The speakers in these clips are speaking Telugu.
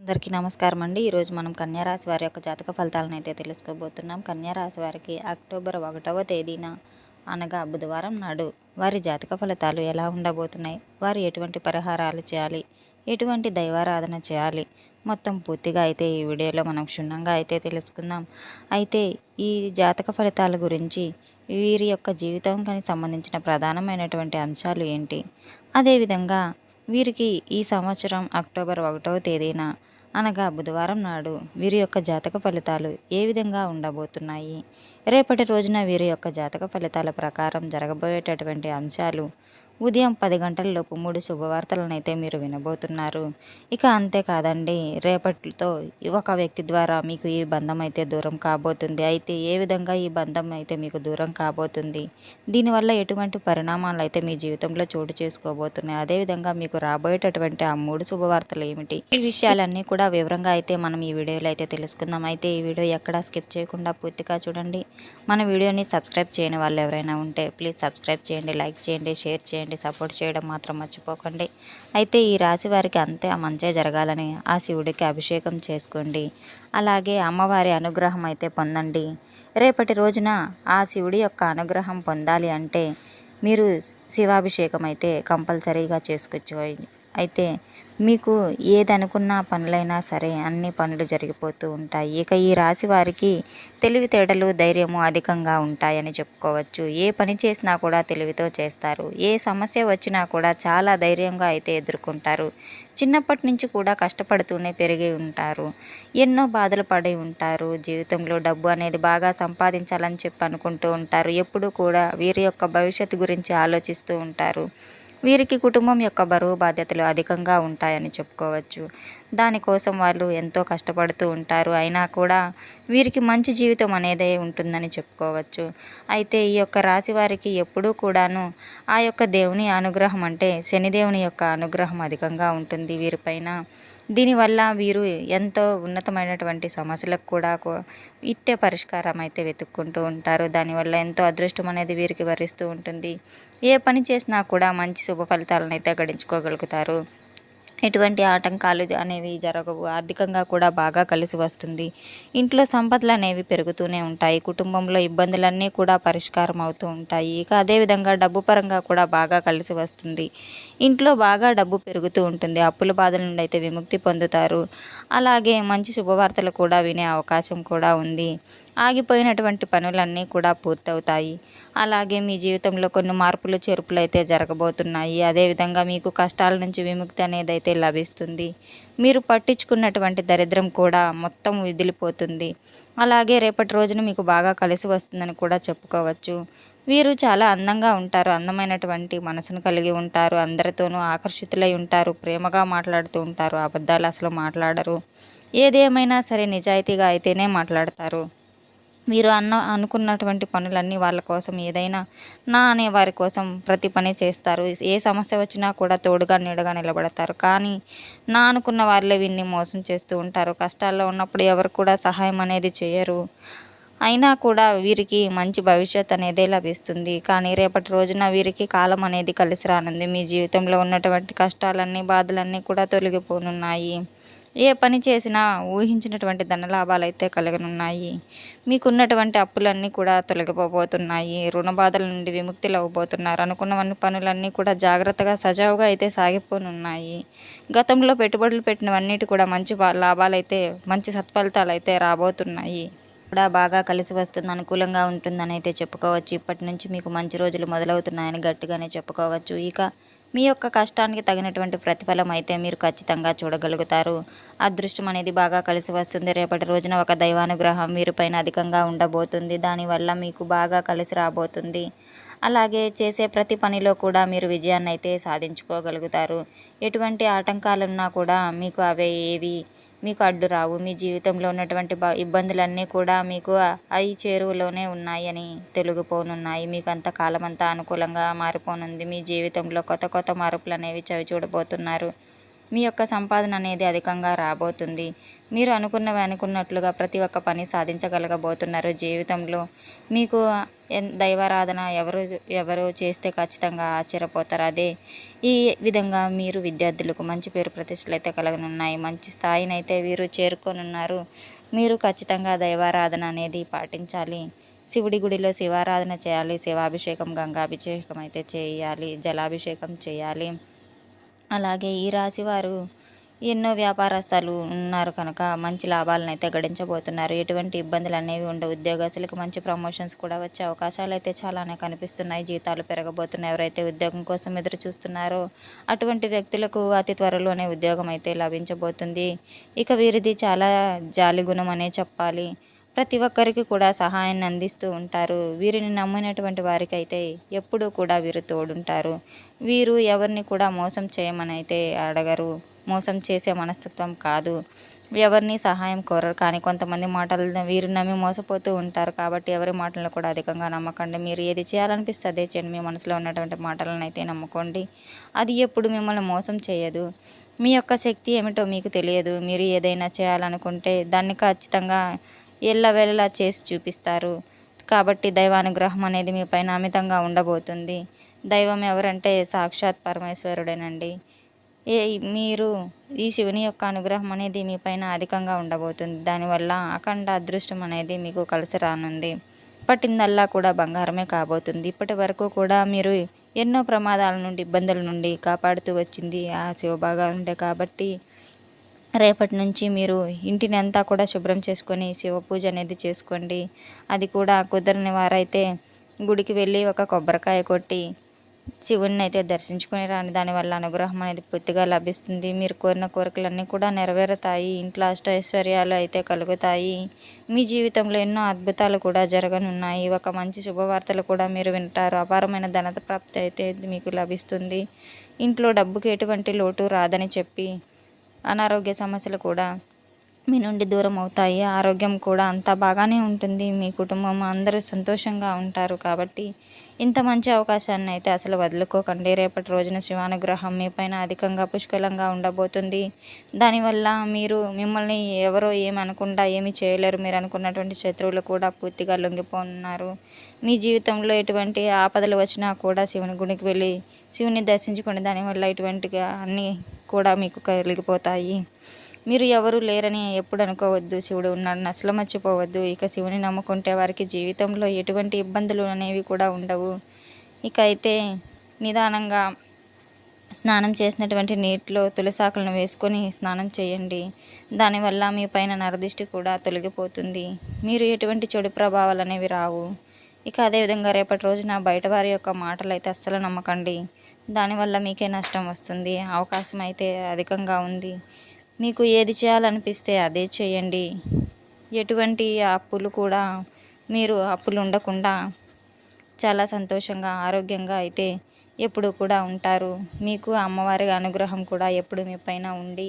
అందరికీ నమస్కారం అండి. ఈరోజు మనం కన్యా రాశి వారి యొక్క జాతక ఫలితాలను అయితే తెలుసుకోబోతున్నాం. కన్యా రాశి వారికి అక్టోబర్ 1వ తేదీన అనగా బుధవారం నాడు వారి జాతక ఫలితాలు ఎలా ఉండబోతున్నాయి, వారు ఎటువంటి పరిహారాలు చేయాలి, ఎటువంటి దైవారాధన చేయాలి, మొత్తం పూర్తిగా అయితే ఈ వీడియోలో మనం క్షుణ్ణంగా అయితే తెలుసుకుందాం. అయితే ఈ జాతక ఫలితాల గురించి, వీరి యొక్క జీవితానికి సంబంధించిన ప్రధానమైనటువంటి అంశాలు ఏంటి, అదేవిధంగా వీరికి ఈ సంవత్సరం అక్టోబర్ 1వ తేదీన అనగా బుధవారం నాడు వీరి యొక్క జాతక ఫలితాలు ఏ విధంగా ఉండబోతున్నాయి, రేపటి రోజున వీరి యొక్క జాతక ఫలితాల ప్రకారం జరగబోయేటటువంటి అంశాలు, ఉదయం 10 గంటలలోపు 3 శుభవార్తలను అయితే మీరు వినబోతున్నారు. ఇక అంతేకాదండి, రేపటితో ఒక వ్యక్తి ద్వారా మీకు ఈ బంధం అయితే దూరం కాబోతుంది. అయితే ఏ విధంగా ఈ బంధం అయితే మీకు దూరం కాబోతుంది, దీనివల్ల ఎటువంటి పరిణామాలు అయితే మీ జీవితంలో చోటు చేసుకోబోతున్నాయి, అదేవిధంగా మీకు రాబోయేటటువంటి ఆ 3 శుభవార్తలు ఏమిటి, ఈ విషయాలన్నీ కూడా వివరంగా అయితే మనం ఈ వీడియోలో అయితే తెలుసుకుందాం. అయితే ఈ వీడియో ఎక్కడా స్కిప్ చేయకుండా పూర్తిగా చూడండి. మన వీడియోని సబ్స్క్రైబ్ చేయని వాళ్ళు ఎవరైనా ఉంటే ప్లీజ్ సబ్స్క్రైబ్ చేయండి, లైక్ చేయండి, షేర్ చేయండి, సపోర్ట్ చేయడం మాత్రం మర్చిపోకండి. అయితే ఈ రాశి వారికి అంతే మంచే జరగాలని ఆ శివుడికి అభిషేకం చేసుకోండి. అలాగే అమ్మవారి అనుగ్రహం అయితే పొందండి. రేపటి రోజున ఆ శివుడి యొక్క అనుగ్రహం పొందాలి అంటే మీరు శివాభిషేకం అయితే కంపల్సరీగా చేసుకొచ్చుకోండి. అయితే మీకు ఏదనుకున్న పనులైనా సరే అన్ని పనులు జరిగిపోతూ ఉంటాయి. ఇక ఈ రాశి వారికి తెలివితేటలు, ధైర్యము అధికంగా ఉంటాయని చెప్పుకోవచ్చు. ఏ పని చేసినా కూడా తెలివితో చేస్తారు. ఏ సమస్య వచ్చినా కూడా చాలా ధైర్యంగా అయితే ఎదుర్కొంటారు. చిన్నప్పటి నుంచి కూడా కష్టపడుతూనే పెరిగి ఉంటారు. ఎన్నో బాధలు పడి ఉంటారు. జీవితంలో డబ్బు అనేది బాగా సంపాదించాలని చెప్పి అనుకుంటూ ఉంటారు. ఎప్పుడూ కూడా వీరి యొక్క భవిష్యత్తు గురించి ఆలోచిస్తూ ఉంటారు. వీరికి కుటుంబం యొక్క బరువు బాధ్యతలు అధికంగా ఉంటాయని చెప్పుకోవచ్చు. దానికోసం వాళ్ళు ఎంతో కష్టపడుతూ ఉంటారు. అయినా కూడా వీరికి మంచి జీవితం అనేది ఉంటుందని చెప్పుకోవచ్చు. అయితే ఈ యొక్క రాశి వారికి ఎప్పుడూ కూడాను ఆ యొక్క దేవుని అనుగ్రహం అంటే శనిదేవుని యొక్క అనుగ్రహం అధికంగా ఉంటుంది వీరిపైన. దీనివల్ల వీరు ఎంతో ఉన్నతమైనటువంటి సమస్యలకు కూడా ఇట్టే పరిష్కారం అయితే వెతుక్కుంటూ ఉంటారు. దానివల్ల ఎంతో అదృష్టం అనేది వీరికి వరిస్తూ ఉంటుంది. ఏ పని చేసినా కూడా మంచి శుభ ఫలితాలను అయితే గడించుకోగలుగుతారు. ఎటువంటి ఆటంకాలు అనేవి జరగవు. ఆర్థికంగా కూడా బాగా కలిసి వస్తుంది. ఇంట్లో సంపదలు అనేవి పెరుగుతూనే ఉంటాయి. కుటుంబంలో ఇబ్బందులన్నీ కూడా పరిష్కారం అవుతూ ఉంటాయి. ఇక అదేవిధంగా డబ్బు పరంగా కూడా బాగా కలిసి వస్తుంది. ఇంట్లో బాగా డబ్బు పెరుగుతూ ఉంటుంది. అప్పుల బాధల నుండి అయితే విముక్తి పొందుతారు. అలాగే మంచి శుభవార్తలు కూడా వినే అవకాశం కూడా ఉంది. ఆగిపోయినటువంటి పనులన్నీ కూడా పూర్తవుతాయి. అలాగే మీ జీవితంలో కొన్ని మార్పులు చేర్పులు అయితే జరగబోతున్నాయి. అదేవిధంగా మీకు కష్టాల నుంచి విముక్తి అనేది అయితే లభిస్తుంది. మీరు పట్టించుకున్నటువంటి దరిద్రం కూడా మొత్తం వదిలిపోతుంది. అలాగే రేపటి రోజున మీకు బాగా కలిసి వస్తుందని కూడా చెప్పుకోవచ్చు. వీరు చాలా అందంగా ఉంటారు. అందమైనటువంటి మనసును కలిగి ఉంటారు. అందరితోనూ ఆకర్షితులై ఉంటారు. ప్రేమగా మాట్లాడుతూ ఉంటారు. అబద్ధాలు అసలు మాట్లాడరు. ఏదేమైనా సరే నిజాయితీగా అయితేనే మాట్లాడతారు. మీరు అనుకున్నటువంటి పనులన్నీ వాళ్ళ కోసం, ఏదైనా నా అనే వారి కోసం ప్రతి పని చేస్తారు. ఏ సమస్య వచ్చినా కూడా తోడుగా నీడగా నిలబడతారు. కానీ నా అనుకున్న వారిలో వీరిని మోసం చేస్తూ ఉంటారు. కష్టాల్లో ఉన్నప్పుడు ఎవరు కూడా సహాయం అనేది చేయరు. అయినా కూడా వీరికి మంచి భవిష్యత్ అనేది లభిస్తుంది. కానీ రేపటి రోజున వీరికి కాలం అనేది కలిసి రానుంది. మీ జీవితంలో ఉన్నటువంటి కష్టాలన్నీ, బాధలన్నీ కూడా తొలగిపోనున్నాయి. ఏ పని చేసినా ఊహించినటువంటి ధనలాభాలు అయితే కలగనున్నాయి. మీకున్నటువంటి అప్పులన్నీ కూడా తొలగిపోబోతున్నాయి. రుణ బాధల నుండి విముక్తులు అవ్వబోతున్నారు. అనుకున్న పనులన్నీ కూడా జాగ్రత్తగా సజావుగా అయితే సాగిపోనున్నాయి. గతంలో పెట్టుబడులు పెట్టినవన్నిటి కూడా మంచి లాభాలు అయితే, మంచి సత్ఫలితాలు అయితే రాబోతున్నాయి. కూడా బాగా కలిసి వస్తుంది, అనుకూలంగా ఉంటుందని అయితే చెప్పుకోవచ్చు. ఇప్పటి నుంచి మీకు మంచి రోజులు మొదలవుతున్నాయని గట్టిగానే చెప్పుకోవచ్చు. ఇక మీ యొక్క కష్టానికి తగినటువంటి ప్రతిఫలం అయితే మీరు ఖచ్చితంగా చూడగలుగుతారు. అదృష్టం అనేది బాగా కలిసి వస్తుంది. రేపటి రోజున ఒక దైవానుగ్రహం వీరిపైన అధికంగా ఉండబోతుంది. దానివల్ల మీకు బాగా కలిసి రాబోతుంది. అలాగే చేసే ప్రతి పనిలో కూడా మీరు విజయాన్ని అయితే సాధించుకోగలుగుతారు. ఎటువంటి ఆటంకాలున్నా కూడా మీకు అవే ఏవి మీకు అడ్డు రావు. మీ జీవితంలో ఉన్నటువంటి ఇబ్బందులన్నీ కూడా మీకు చేరువలోనే ఉన్నాయని తొలగిపోనున్నాయి. మీకు అంతకాలం అంతా అనుకూలంగా మారిపోనుంది. మీ జీవితంలో కొత్త కొత్త మార్పులు అనేవి చవి చూడబోతున్నారు. మీ యొక్క సంపాదన అనేది అధికంగా రాబోతుంది. మీరు అనుకున్నవి అనుకున్నట్లుగా ప్రతి ఒక్క పని సాధించగలగబోతున్నారు జీవితంలో. మీకు దైవారాధన ఎవరు చేస్తే ఖచ్చితంగా ఆశ్చర్యపోతారు. అదే ఈ విధంగా మీరు విద్యార్థులకు మంచి పేరు ప్రతిష్టలు అయితే కలగనున్నాయి. మంచి స్థాయినైతే వీరు చేరుకోనున్నారు. మీరు ఖచ్చితంగా దైవారాధన అనేది పాటించాలి. శివుడి గుడిలో శివారాధన చేయాలి. శివాభిషేకం, గంగాభిషేకం అయితే చేయాలి. జలాభిషేకం చేయాలి. అలాగే ఈ రాశివారు ఎన్నో వ్యాపారస్తులు ఉన్నారు కనుక మంచి లాభాలను అయితే గడించబోతున్నారు. ఎటువంటి ఇబ్బందులు అనేవి ఉండవు. ఉద్యోగస్తులకు మంచి ప్రమోషన్స్ కూడా వచ్చే అవకాశాలు అయితే చాలానే కనిపిస్తున్నాయి. జీతాలు పెరగబోతున్నాయి. ఎవరైతే ఉద్యోగం కోసం ఎదురు చూస్తున్నారో అటువంటి వ్యక్తులకు అతి త్వరలోనే ఉద్యోగం అయితే లభించబోతుంది. ఇక వీరిది చాలా జాలి గుణం అనే చెప్పాలి. ప్రతి ఒక్కరికి కూడా సహాయాన్ని అందిస్తూ ఉంటారు. వీరిని నమ్మినటువంటి వారికి అయితే ఎప్పుడూ కూడా వీరు తోడుంటారు. వీరు ఎవరిని కూడా మోసం చేయమని అయితే అడగరు. మోసం చేసే మనస్తత్వం కాదు. ఎవరిని సహాయం కోరరు. కానీ కొంతమంది మాటలను వీరు నమ్మి మోసపోతూ ఉంటారు. కాబట్టి ఎవరి మాటలను కూడా అధికంగా నమ్మకండి. మీరు ఏది చేయాలనిపిస్తే అదే చేయండి. మీ మనసులో ఉన్నటువంటి మాటలను అయితే నమ్ముకోండి. అది ఎప్పుడు మిమ్మల్ని మోసం చేయదు. మీ యొక్క శక్తి ఏమిటో మీకు తెలియదు. మీరు ఏదైనా చేయాలనుకుంటే దాన్ని ఖచ్చితంగా ఎల్లవేళలా చేసి చూపిస్తారు. కాబట్టి దైవానుగ్రహం అనేది మీ పైన అమితంగా ఉండబోతుంది. దైవం ఎవరంటే సాక్షాత్ పరమేశ్వరుడేనండి. మీరు ఈ శివుని యొక్క అనుగ్రహం అనేది మీ పైన అధికంగా ఉండబోతుంది. దానివల్ల అఖండ అదృష్టం అనేది మీకు కలిసి రానుంది. పట్టిందల్లా కూడా బంగారమే కాబోతుంది. ఇప్పటి వరకు కూడా మీరు ఎన్నో ప్రమాదాల నుండి, ఇబ్బందుల నుండి కాపాడుతూ వచ్చింది ఆ శివభగవానుడే. కాబట్టి రేపటి నుంచి మీరు ఇంటిని అంతా కూడా శుభ్రం చేసుకొని శివ పూజ అనేది చేసుకోండి. అది కూడా కుదరని వారైతే గుడికి వెళ్ళి ఒక కొబ్బరికాయ కొట్టి శివుడిని అయితే దర్శించుకొని రాని. దానివల్ల అనుగ్రహం అనేది పూర్తిగా లభిస్తుంది. మీరు కోరిన కోరికలన్నీ కూడా నెరవేరుతాయి. ఇంట్లో అష్టైశ్వర్యాలు అయితే కలుగుతాయి. మీ జీవితంలో ఎన్నో అద్భుతాలు కూడా జరగనున్నాయి. ఒక మంచి శుభవార్తలు కూడా మీరు వింటారు. అపారమైన ధనత ప్రాప్తి అయితే మీకు లభిస్తుంది. ఇంట్లో డబ్బుకి ఎటువంటి లోటు రాదని చెప్పి అనారోగ్య సమస్యలు కూడా మీ నుండి దూరం అవుతాయి. ఆరోగ్యం కూడా అంతా బాగానే ఉంటుంది. మీ కుటుంబం అందరూ సంతోషంగా ఉంటారు. కాబట్టి ఇంత మంచి అవకాశాన్ని అయితే అసలు వదులుకోకండి. రేపటి రోజున శివానుగ్రహం మీ పైన అధికంగా పుష్కలంగా ఉండబోతుంది. దానివల్ల మిమ్మల్ని ఎవరో ఏమనకుండా ఏమీ చేయలేరు. మీరు అనుకున్నటువంటి శత్రువులు కూడా పూర్తిగా లొంగిపోతున్నారు. మీ జీవితంలో ఎటువంటి ఆపదలు వచ్చినా కూడా శివుని గుడికి వెళ్ళి శివుని దర్శించుకోండి. దానివల్ల ఇటువంటిగా అన్నీ కూడా మీకు కలిగిపోతాయి. మీరు ఎవరు లేరని ఎప్పుడు అనుకోవద్దు. శివుడు ఉన్నాడని అసలు మర్చిపోవద్దు. ఇక శివుని నమ్ముకుంటే వారికి జీవితంలో ఎటువంటి ఇబ్బందులు అనేవి కూడా ఉండవు. ఇక అయితే నిదానంగా స్నానం చేసినటువంటి నీటిలో తులసాకులను వేసుకొని స్నానం చేయండి. దానివల్ల మీ పైన నరదిష్టి కూడా తొలగిపోతుంది. మీరు ఎటువంటి చెడు ప్రభావాలు అనేవి రావు. ఇక అదేవిధంగా రేపటి రోజున బయట వారి యొక్క మాటలు అయితే అస్సలు నమ్మకండి. దానివల్ల మీకే నష్టం వస్తుంది. అవకాశం అయితే అధికంగా ఉంది. మీకు ఏది చేయాలనిపిస్తే అదే చేయండి. ఎటువంటి అప్పులు కూడా మీరు అప్పులు ఉండకుండా చాలా సంతోషంగా, ఆరోగ్యంగా అయితే ఎప్పుడు కూడా ఉంటారు. మీకు అమ్మవారి అనుగ్రహం కూడా ఎప్పుడు మీ పైన ఉండి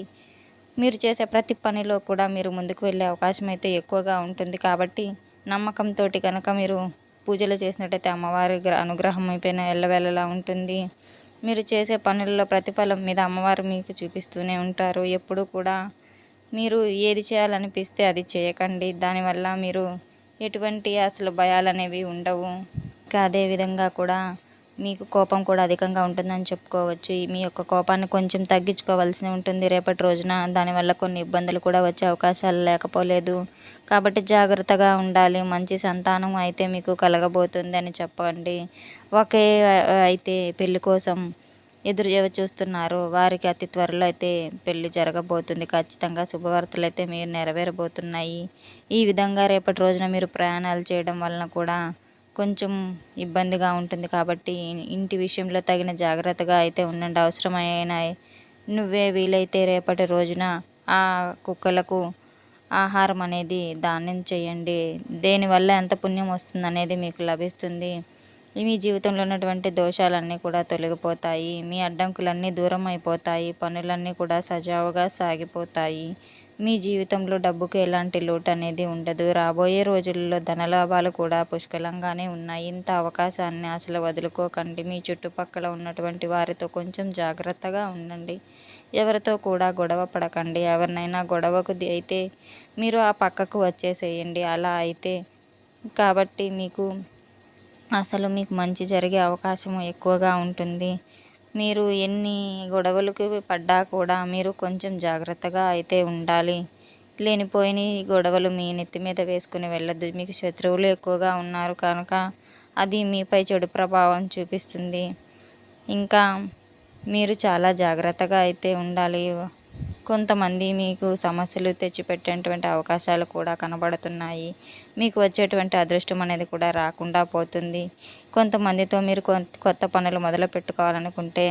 మీరు చేసే ప్రతి పనిలో కూడా మీరు ముందుకు వెళ్ళే అవకాశం అయితే ఎక్కువగా ఉంటుంది. కాబట్టి నమ్మకంతో కనుక మీరు పూజలు చేసినట్టయితే అమ్మవారి అనుగ్రహం మీ పైన ఎల్లవేళలా ఉంటుంది. మీరు చేసే పనుల్లో ప్రతిఫలం మీద అమ్మవారు మీకు చూపిస్తూనే ఉంటారు. ఎప్పుడు కూడా మీరు ఏది చేయాలనిపిస్తే అది చేయకండి. దానివల్ల మీరు ఎటువంటి అసలు భయాలు అనేవి ఉండవు. ఇంకా అదేవిధంగా కూడా మీకు కోపం కూడా అధికంగా ఉంటుందని చెప్పుకోవచ్చు. మీ యొక్క కోపాన్ని కొంచెం తగ్గించుకోవాల్సి ఉంటుంది రేపటి రోజున. దానివల్ల కొన్ని ఇబ్బందులు కూడా వచ్చే అవకాశాలు లేకపోలేదు. కాబట్టి జాగ్రత్తగా ఉండాలి. మంచి సంతానం అయితే మీకు కలగబోతుంది అని చెప్పండి. ఒకే అయితే పెళ్లి కోసం ఎదురు చూస్తున్నారు వారికి అతి త్వరలో అయితే పెళ్లి జరగబోతుంది. ఖచ్చితంగా శుభవార్తలు అయితే మీరు నెరవేరబోతున్నాయి. ఈ విధంగా రేపటి రోజున మీరు ప్రయాణాలు చేయడం వలన కూడా కొంచెం ఇబ్బందిగా ఉంటుంది. కాబట్టి ఇంటి విషయంలో తగిన జాగ్రత్తగా అయితే ఉండండి. అవసరమైన నువ్వే వీలైతే రేపటి రోజున ఆ కుక్కలకు ఆహారం అనేది దానం చేయండి. దేనివల్ల ఎంత పుణ్యం వస్తుంది అనేది మీకు లభిస్తుంది. మీ జీవితంలో ఉన్నటువంటి దోషాలన్నీ కూడా తొలగిపోతాయి. మీ అడ్డంకులన్నీ దూరం అయిపోతాయి. పనులన్నీ కూడా సజావుగా సాగిపోతాయి. మీ జీవితంలో డబ్బుకు ఎలాంటి లోటు అనేది ఉండదు. రాబోయే రోజుల్లో ధనలాభాలు కూడా పుష్కలంగానే ఉన్నాయి. ఇంత అవకాశాన్ని అసలు వదులుకోకండి. మీ చుట్టుపక్కల ఉన్నటువంటి వారితో కొంచెం జాగ్రత్తగా ఉండండి. ఎవరితో కూడా గొడవ పడకండి. ఎవరినైనా గొడవకు అయితే మీరు ఆ పక్కకు వచ్చేసేయండి. అలా అయితే కాబట్టి మీకు మంచి జరిగే అవకాశం ఎక్కువగా ఉంటుంది. మీరు ఎన్ని గొడవలకు పడ్డా కూడా మీరు కొంచెం జాగ్రత్తగా అయితే ఉండాలి. లేనిపోయిన గొడవలు మీ నెత్తి మీద వేసుకుని వెళ్ళొద్దు. మీకు శత్రువులు ఎక్కువగా ఉన్నారు కనుక అది మీపై చెడు ప్రభావం చూపిస్తుంది. ఇంకా మీరు చాలా జాగ్రత్తగా అయితే ఉండాలి. కొంతమంది మీకు సమస్యలు తెచ్చిపెట్టేటువంటి అవకాశాలు కూడా కనబడుతున్నాయి. మీకు వచ్చేటువంటి అదృష్టం అనేది కూడా రాకుండా పోతుంది. కొంతమందితో మీరు కొత్త పనులు మొదలు పెట్టుకోవాలనుకుంటే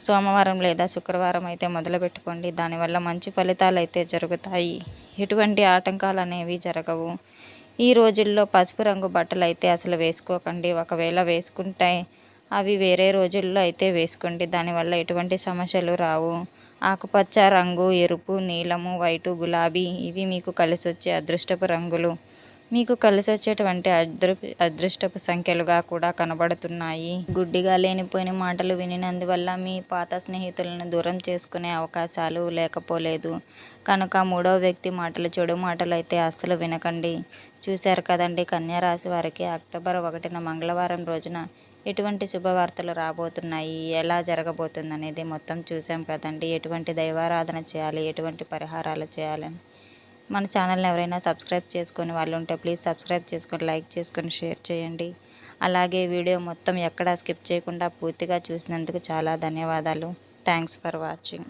సోమవారం లేదా శుక్రవారం అయితే మొదలుపెట్టుకోండి. దానివల్ల మంచి ఫలితాలు అయితే జరుగుతాయి. ఎటువంటి ఆటంకాలు అనేవి జరగవు. ఈ రోజుల్లో పసుపు రంగు బట్టలు అయితే అసలు వేసుకోకండి. ఒకవేళ వేసుకుంటే అవి వేరే రోజుల్లో అయితే వేసుకోండి. దానివల్ల ఎటువంటి సమస్యలు రావు. ఆకుపచ్చ రంగు, ఎరుపు, నీలము, వైటు, గులాబీ ఇవి మీకు కలిసి వచ్చే అదృష్టపు రంగులు. మీకు కలిసి వచ్చేటువంటి అదృష్టపు సంఖ్యలుగా కూడా కనబడుతున్నాయి. గుడ్డిగా లేనిపోయిన మాటలు వినినందువల్ల మీ పాత స్నేహితులను దూరం చేసుకునే అవకాశాలు లేకపోలేదు. కనుక మూడవ వ్యక్తి మాటలు, చెడు మాటలు అయితే అస్సలు వినకండి. చూశారు కదండి, కన్యా రాశి వారికి అక్టోబర్ 1న మంగళవారం రోజున ఎటువంటి శుభవార్తలు రాబోతున్నాయి, ఎలా జరగబోతుంది అనేది మొత్తం చూసాం కదండి. ఎటువంటి దైవారాధన చేయాలి, ఎటువంటి పరిహారాలు చేయాలని మన ఛానల్ని ఎవరైనా సబ్స్క్రైబ్ చేసుకొని వాళ్ళు ఉంటే ప్లీజ్ సబ్స్క్రైబ్ చేసుకొని, లైక్ చేసుకొని, షేర్ చేయండి. అలాగే వీడియో మొత్తం ఎక్కడా స్కిప్ చేయకుండా పూర్తిగా చూసినందుకు చాలా ధన్యవాదాలు. Thanks for watching.